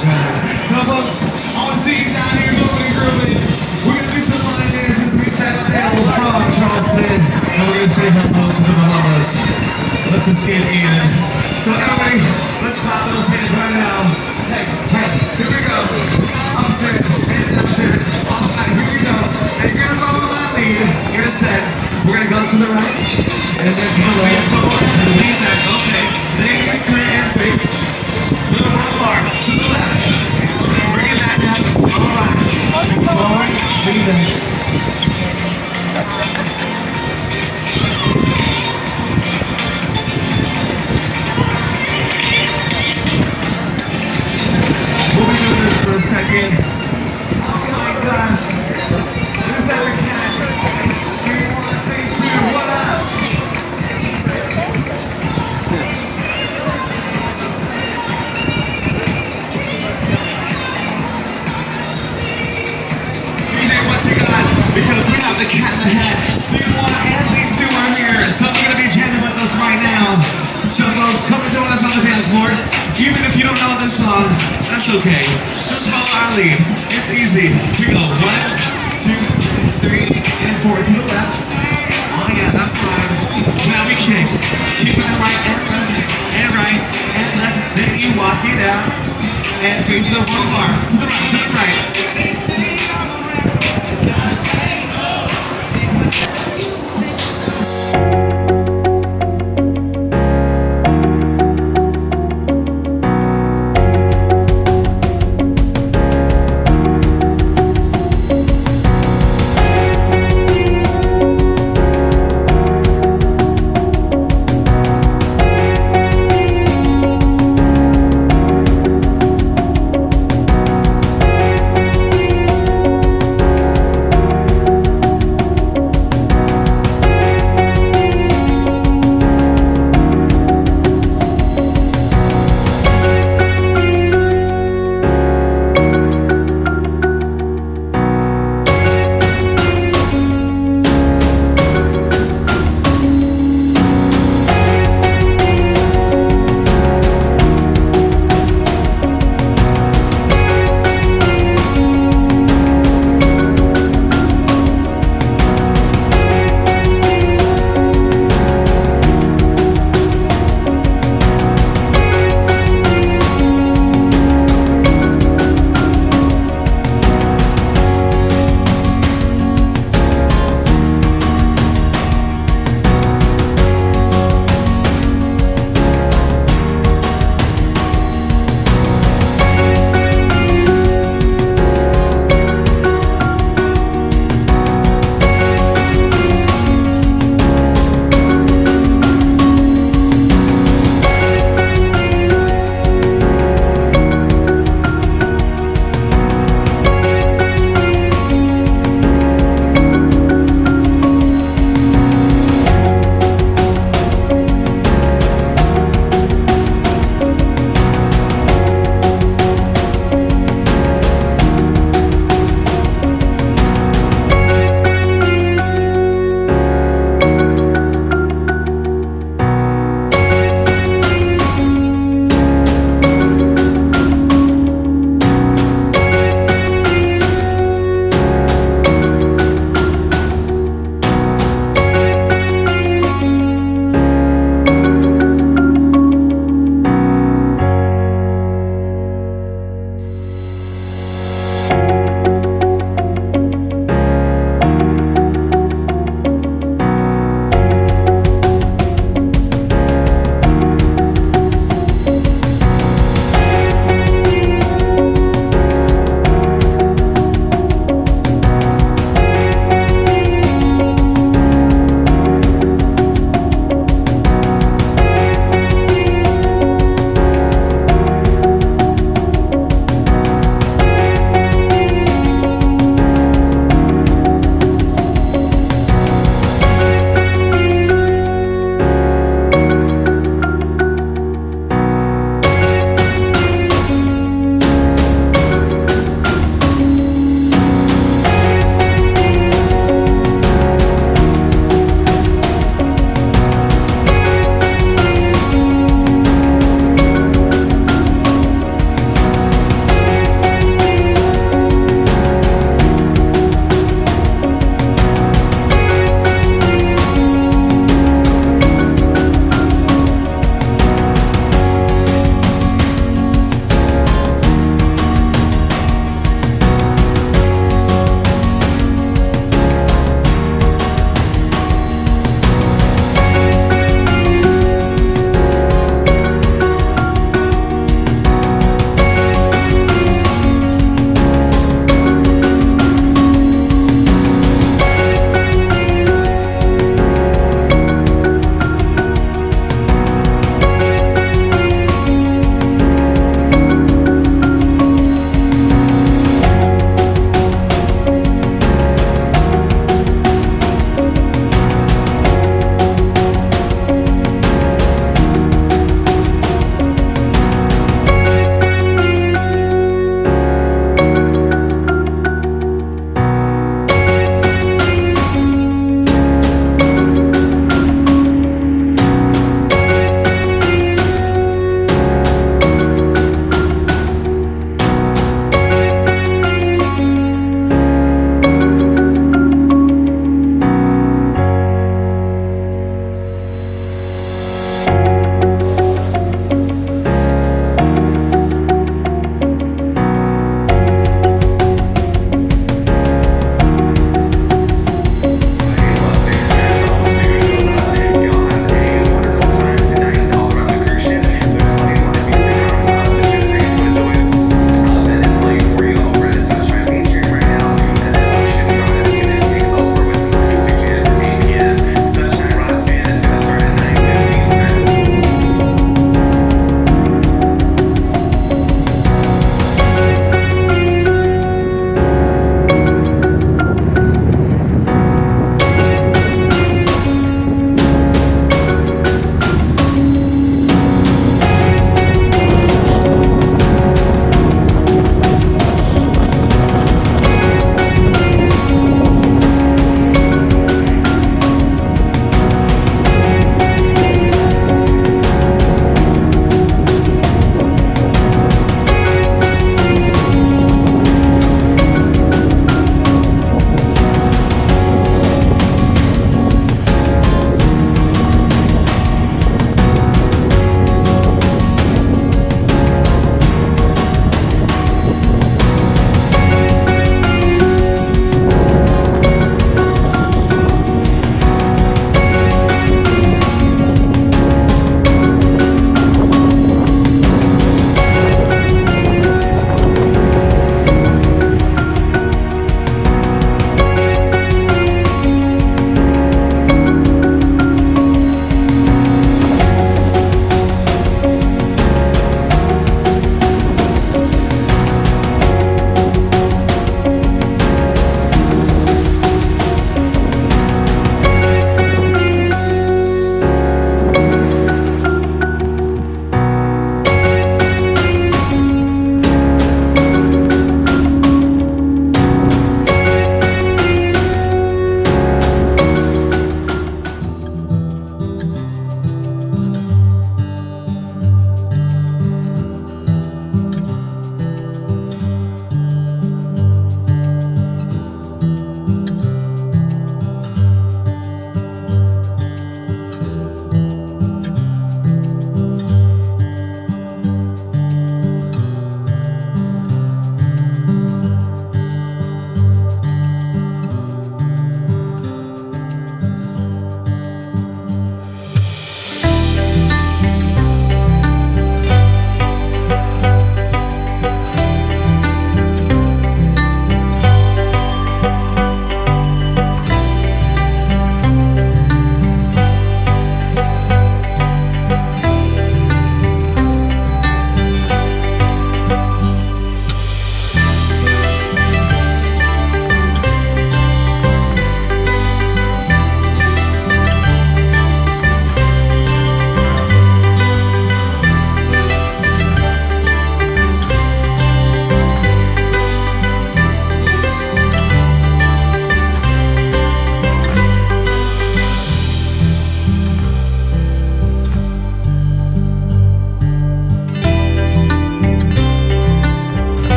Sunshine. So folks, I want to see you down here moving and grooving. We're going to do some line dances. We set sail from Charleston, and we're going to say hello to the Bahamas. Let's just get in. So everybody, let's clap those hands right now. Hey, here we go. Upstairs and downstairs. All right, here we go. And you're going to follow my lead. You're going to set. We're going to go to the right. And then to the left. And lean back. Okay. Then you turn and face. Little one bar to the left. Bring it back down. All right. Forward. Lean back. We'll be doing this for a second. Oh my gosh. This is the cat. 3, 1, 3, 2, what up? DJ, what you got? Because we have the cat in the hat. 3, 1, and 3, 2 are here. So we're going to be jamming with us right now. So folks, come and join us on the dance floor. Even if you don't know this song, that's okay. Just follow our lead. It's easy. We go 1, 2, 3, and 4 to the left. Oh yeah, that's fine. Now we kick. Keep it right and left, and right and left. Then you walk it out and face the one bar to the right, to the right.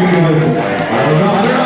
guys. I don't know.